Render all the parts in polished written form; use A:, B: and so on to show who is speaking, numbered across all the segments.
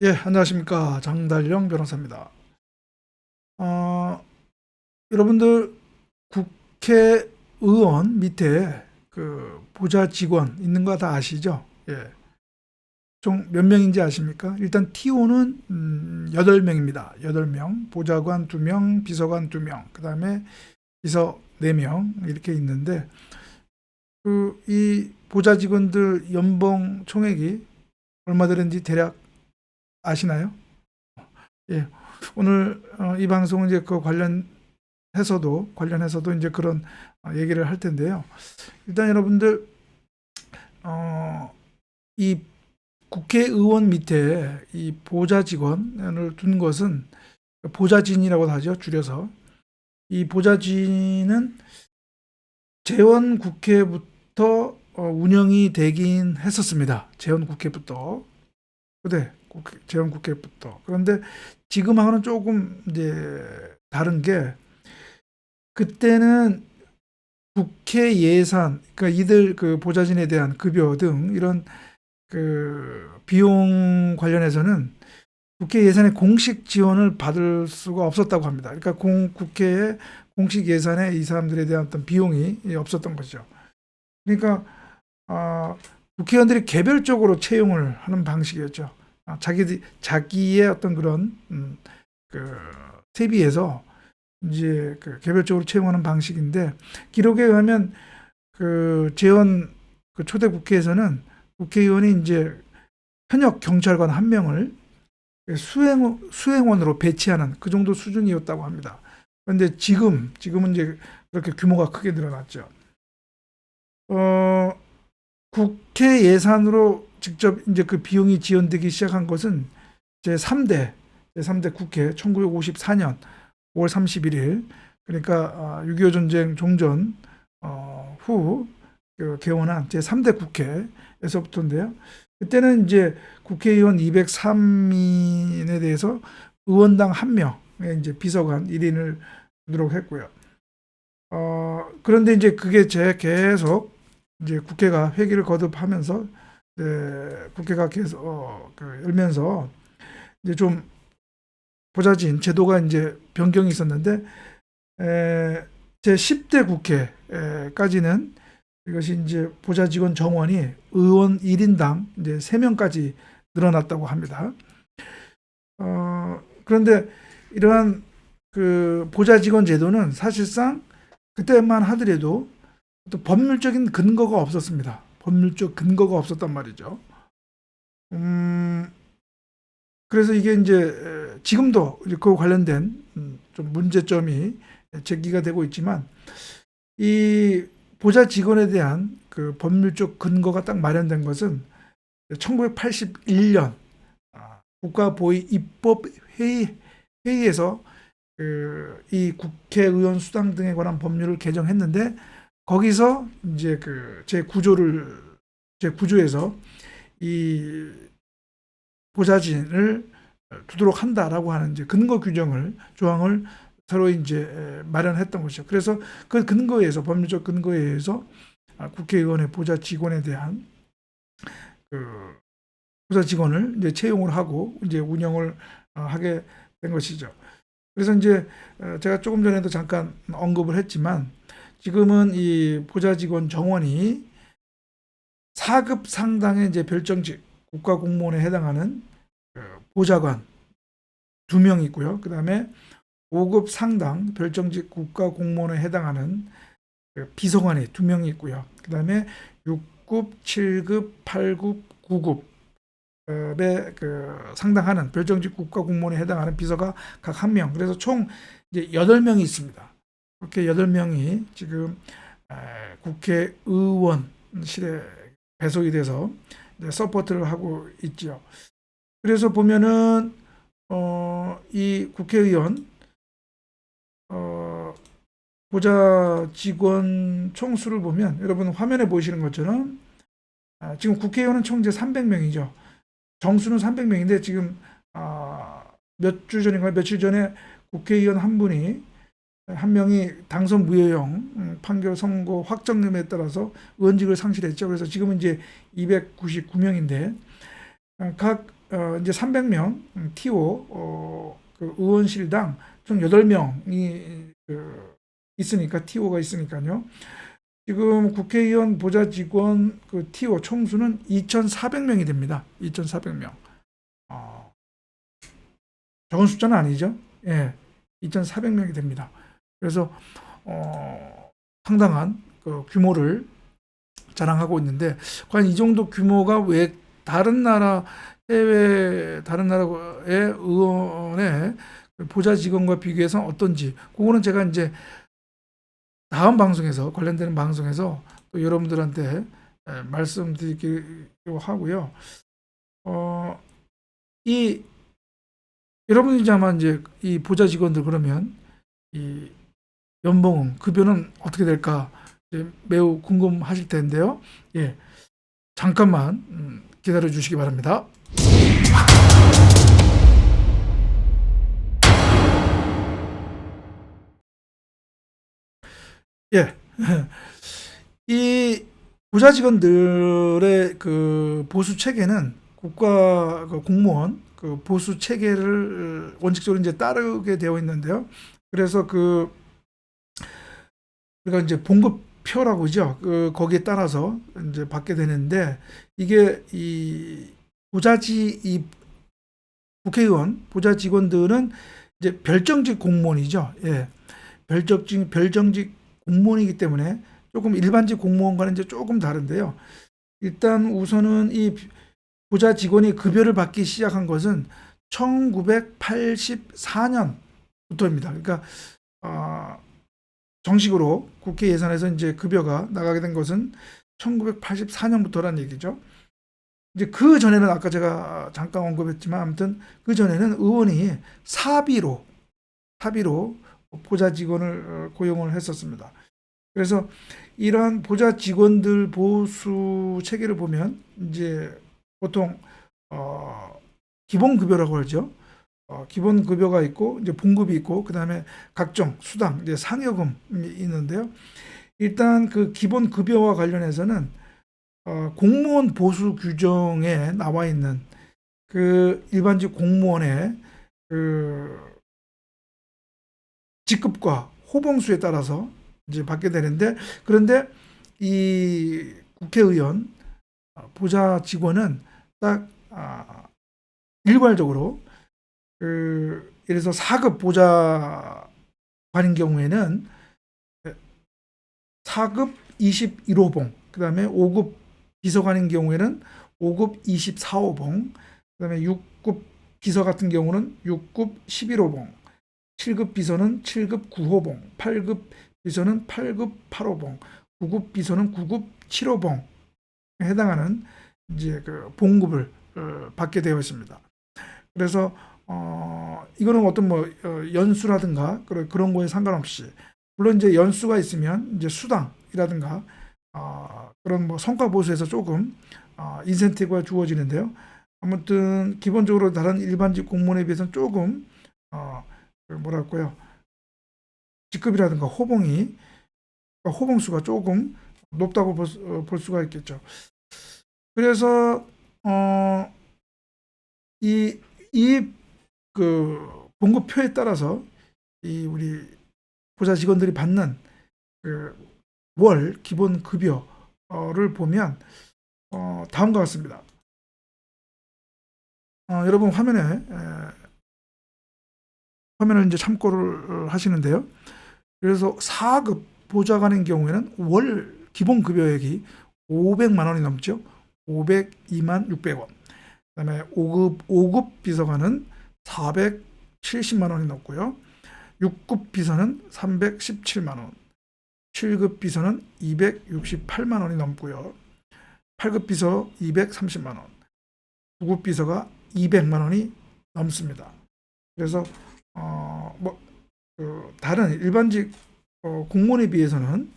A: 예, 안녕하십니까. 장달령 변호사입니다. 어, 여러분들 국회의원 밑에 그 보좌 직원 있는 거 다 아시죠? 예. 총 몇 명인지 아십니까? 일단 TO는 8명입니다. 8명. 보좌관 2명, 비서관 2명, 그 다음에 비서 4명 이렇게 있는데 이 보좌 직원들 연봉 총액이 얼마 되는지 대략 아시나요? 예. 오늘 이 방송은 이제 그 관련해서도 이제 그런 얘기를 할 텐데요. 일단 여러분들 어, 이 국회의원 밑에 이 보좌 직원을 둔 것은 보좌진이라고 하죠. 줄여서. 이 보좌진은 재원 국회부터 운영이 되긴 했었습니다. 재원 국회부터. 네, 재원 국회부터. 그런데 지금하고는 조금 이제 다른 게 그때는 국회 예산, 그러니까 이들 그 보좌진에 대한 급여 등 이런 그 비용 관련해서는 국회 예산의 공식 지원을 받을 수가 없었다고 합니다. 그러니까 국회의 공식 예산에 이 사람들에 대한 어떤 비용이 없었던 거죠. 그러니까 아, 국회의원들이 개별적으로 채용을 하는 방식이었죠. 자기의 어떤 그런 그 세비에서 이제 그 개별적으로 채용하는 방식인데 기록에 의하면 그 재원 그 초대 국회에서는 국회의원이 이제 현역 경찰관 한 명을 수행원으로 배치하는 그 정도 수준이었다고 합니다. 그런데 지금은 이제 그렇게 규모가 크게 늘어났죠. 어, 국회 예산으로 직접 이제 그 비용이 지원되기 시작한 것은 제3대 국회 1954년 5월 31일 그러니까 6.25 전쟁 종전 후 개원한 제3대 국회에서부터인데요. 그때는 이제 국회의원 203인에 대해서 의원당 1명의 이제 비서관 1인을 두도록 했고요. 그런데 이제 그게 계속 이제 국회가 회기를 거듭하면서 국회가 계속 열면서 이제 좀 보좌진 제도가 이제 변경이 있었는데 제 10대 국회까지는 이것이 이제 보좌 직원 정원이 의원 1인당 이제 3명까지 늘어났다고 합니다. 그런데 이러한 그 보좌 직원 제도는 사실상 그때만 하더라도 또 법률적인 근거가 없었습니다. 법률적 근거가 없었단 말이죠. 음, 그래서 이게 이제 지금도 그 관련된 좀 문제점이 제기가 되고 있지만 이 보좌 직원에 대한 그 법률적 근거가 딱 마련된 것은 1981년 국가보위 입법 회의에서 이 국회의원 수당 등에 관한 법률을 개정했는데 거기서 이제 그 제 구조에서 이 보좌진을 두도록 한다라고 하는 이제 근거 규정을 조항을 서로 이제 마련했던 것이죠. 그래서 그 근거에서 법률적 근거에 의해서 국회의원의 보좌 직원에 대한 그 보좌 직원을 이제 채용을 하고 이제 운영을 하게 된 것이죠. 그래서 이제 제가 조금 전에도 잠깐 언급을 했지만 지금은 이 보좌 직원 정원이 4급 상당의 이제 별정직 국가공무원에 해당하는 보좌관 2명 있고요. 그 다음에 5급 상당 별정직 국가공무원에 해당하는 비서관이 2명이 있고요. 그 다음에 6급, 7급, 8급, 9급에 상당하는 별정직 국가공무원에 해당하는 비서가 각 1명. 그래서 총 이제 8명이 있습니다. 그렇게 8명이 지금 국회의원실에 배속이 돼서 서포트를 하고 있죠. 그래서 보면은 이 국회의원 보좌 직원 총수를 보면 여러분 화면에 보이시는 것처럼 지금 국회의원은 총재 300명이죠. 정수는 300명인데 지금 몇 주 전인가 며칠 전에 국회의원 한 명이 당선 무효형 판결 선고 확정됨에 따라서 의원직을 상실했죠. 그래서 지금은 이제 299명인데 각 이제 300명 TO 그 의원실당 총 8명이 있으니까 TO가 있으니까요. 지금 국회의원 보좌 직원 그 TO 총수는 2,400명이 됩니다. 2,400명. 적은 숫자는 아니죠. 예, 2,400명이 됩니다. 그래서 상당한 그 규모를 자랑하고 있는데, 과연 이 정도 규모가 왜 다른 나라 다른 나라의 의원의 보좌 직원과 비교해서 어떤지, 그거는 제가 이제 다음 방송에서, 관련되는 방송에서 또 여러분들한테 말씀드리기로 하고요. 이 여러분이 아마 이제 이 보좌 직원들 그러면 이 연봉은, 급여는 어떻게 될까 매우 궁금하실 텐데요. 예, 잠깐만 기다려 주시기 바랍니다. 예, 이 보좌 직원들의 그 보수 체계는 국가 그 공무원 그 보수 체계를 원칙적으로 이제 따르게 되어 있는데요. 그래서 그 우리가 이제 봉급표라고 하죠. 그 거기에 따라서 이제 받게 되는데, 이게 이 국회의원 보좌 직원들은 이제 별정직 공무원이죠. 예. 별정직 공무원이기 때문에 조금 일반직 공무원과는 이제 조금 다른데요. 일단 우선은 이 보좌 직원이 급여를 받기 시작한 것은 1984년부터입니다. 그러니까 정식으로 국회 예산에서 이제 급여가 나가게 된 것은 1984년부터라는 얘기죠. 이제 그 전에는 아까 제가 잠깐 언급했지만, 아무튼 그 전에는 의원이 사비로 보좌 직원을 고용을 했었습니다. 그래서 이러한 보좌 직원들 보수 체계를 보면 이제 보통 기본 급여라고 하죠. 기본 급여가 있고 이제 봉급이 있고 그다음에 각종 수당, 이제 상여금이 있는데요. 일단 그 기본 급여와 관련해서는 공무원 보수 규정에 나와 있는 그 일반직 공무원의 그 직급과 호봉수에 따라서 이제 받게 되는데, 그런데 이 국회의원 보좌 직원은 딱 일괄적으로 예를 들어서 4급 보좌관인 경우에는 4급 21호봉, 그 다음에 5급 비서관인 경우에는 5급 24호봉, 그 다음에 6급 비서 같은 경우는 6급 11호봉, 7급 비서는 7급 9호봉, 8급 비서는 8급 8호봉, 9급 비서는 9급 7호봉에 해당하는 이제 그 봉급을 받게 되어 있습니다. 그래서 이거는 어떤 뭐 연수라든가 그런 거에 상관없이, 물론 이제 연수가 있으면 이제 수당이라든가 그런 뭐 성과 보수에서 조금 인센티브가 주어지는데요. 아무튼 기본적으로 다른 일반직 공무원에 비해서는 조금 뭐랄까요, 직급이라든가 호봉수가 조금 높다고 볼 수가 있겠죠. 그래서 이 그 봉급표에 따라서 이 우리 보좌 직원들이 받는 그 월 기본 급여를 보면 다음과 같습니다. 여러분 화면을 이제 참고를 하시는데요. 그래서 4급 보좌관인 경우에는 월 기본 급여액이 500만 원이 넘죠. 502만 600원. 그다음에 5급 비서관은 470만 원이 넘고요. 6급 비서는 317만 원. 7급 비서는 268만 원이 넘고요. 8급 비서 230만 원. 9급 비서가 200만 원이 넘습니다. 그래서 다른 일반직 공무원에 비해서는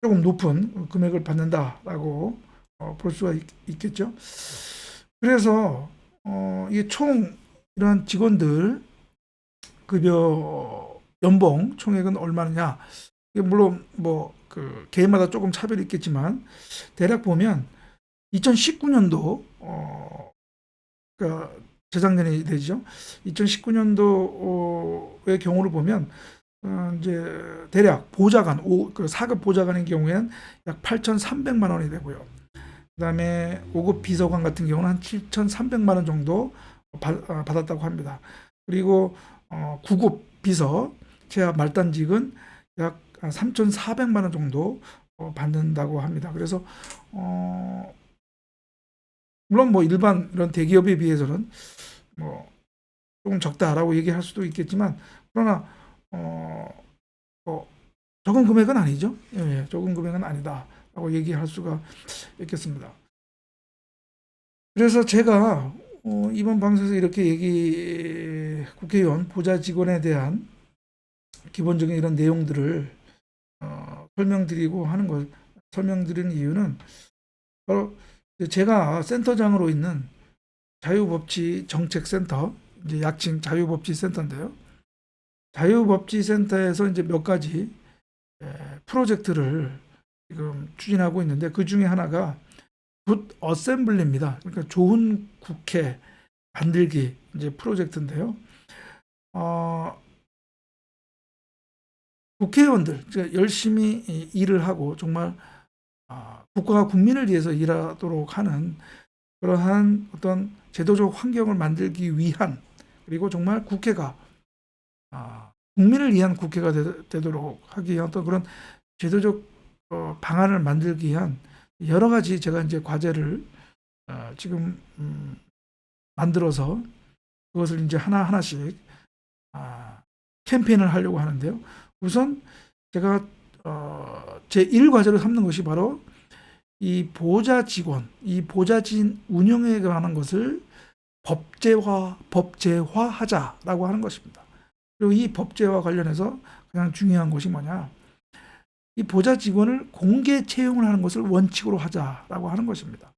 A: 조금 높은 금액을 받는다라고 볼 수가 있겠죠. 그래서 이게 총 이러한 직원들 급여 연봉 총액은 얼마냐? 이게 물론 뭐 그 개인마다 조금 차별이 있겠지만 대략 보면 2019년도 그러니까 재작년이 되죠. 2019년도의 경우를 보면 이제 대략 보좌관, 그 4급 보좌관의 경우에는 약 8,300만 원이 되고요. 그다음에 5급 비서관 같은 경우는 한 7,300만 원 정도 받았다고 합니다. 그리고 9급 비서 최하 말단직은 약 3,400만 원 정도 받는다고 합니다. 그래서 물론 뭐 일반 이런 대기업에 비해서는 뭐 조금 적다라고 얘기할 수도 있겠지만, 그러나 뭐 적은 금액은 아니죠. 예, 적은 금액은 아니다라고 얘기할 수가 있겠습니다. 그래서 제가 이번 방송에서 이렇게 국회의원 보좌 직원에 대한 기본적인 이런 내용들을 설명드리는 이유는 바로 제가 센터장으로 있는 자유법치정책센터, 이제 약칭 자유법치센터인데요. 자유법치센터에서 이제 몇 가지 프로젝트를 지금 추진하고 있는데, 그 중에 하나가 굿 어셈블리입니다. 그러니까 좋은 국회 만들기 이제 프로젝트인데요. 국회의원들 열심히 일을 하고 정말 국가와 국민을 위해서 일하도록 하는 그러한 어떤 제도적 환경을 만들기 위한, 그리고 정말 국회가 국민을 위한 국회가 되도록 하기 위한 어떤 그런 제도적 방안을 만들기 위한 여러 가지 제가 이제 과제를 지금 만들어서 그것을 이제 하나하나씩 캠페인을 하려고 하는데요. 우선 제가 제 1과제로 삼는 것이 바로 이 보좌직원, 이 보좌진 운영에 관한 것을 법제화하자라고 하는 것입니다. 그리고 이 법제화 관련해서 가장 중요한 것이 뭐냐? 이 보좌 직원을 공개 채용을 하는 것을 원칙으로 하자라고 하는 것입니다.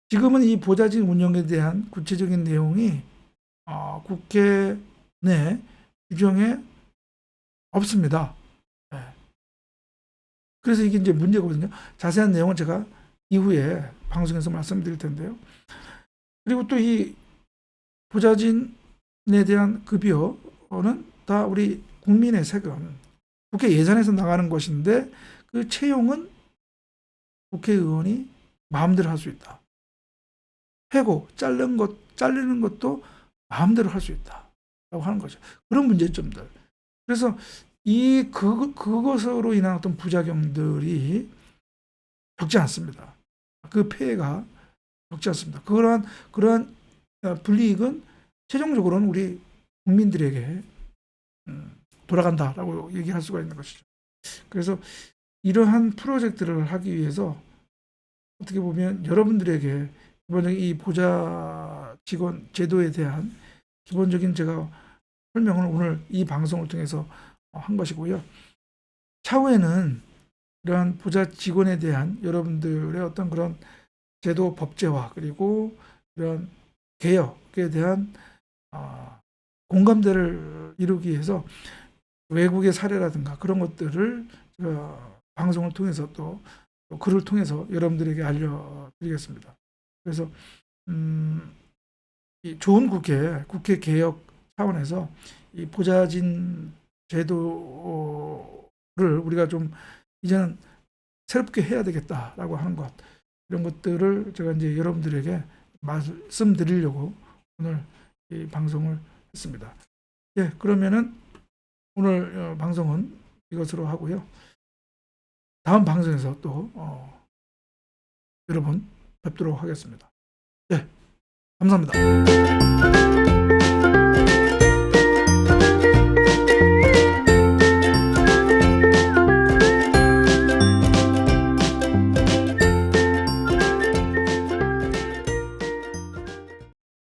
A: 지금은 이 보좌진 운영에 대한 구체적인 내용이 국회 내 규정에 없습니다. 그래서 이게 이제 문제거든요. 자세한 내용은 제가 이후에 방송에서 말씀드릴 텐데요. 그리고 또 이 보좌진에 대한 급여는 다 우리 국민의 세금, 국회 예산에서 나가는 것인데, 그 채용은 국회의원이 마음대로 할 수 있다. 해고, 잘리는 것도 마음대로 할 수 있다라고 하는 거죠. 그런 문제점들. 그래서 그것으로 인한 어떤 부작용들이 적지 않습니다. 그 폐해가 적지 않습니다. 그러한 불이익은 최종적으로는 우리 국민들에게 돌아간다라고 얘기할 수가 있는 것이죠. 그래서 이러한 프로젝트를 하기 위해서 어떻게 보면 여러분들에게 기본적인 이 보좌 직원 제도에 대한 기본적인 제가 설명을 오늘 이 방송을 통해서 한 것이고요. 차후에는 이러한 보좌 직원에 대한 여러분들의 어떤 그런 제도 법제화, 그리고 이런 개혁에 대한 공감대를 이루기 위해서 외국의 사례라든가 그런 것들을 방송을 통해서 또 글을 통해서 여러분들에게 알려드리겠습니다. 그래서 이 좋은 국회 개혁 차원에서 이 보좌진 제도를 우리가 좀 이제는 새롭게 해야 되겠다라고 하는 것, 이런 것들을 제가 이제 여러분들에게 말씀드리려고 오늘 이 방송을 했습니다. 예, 그러면은 오늘 방송은 이것으로 하고요. 다음 방송에서 또 여러분 뵙도록 하겠습니다. 예, 감사합니다.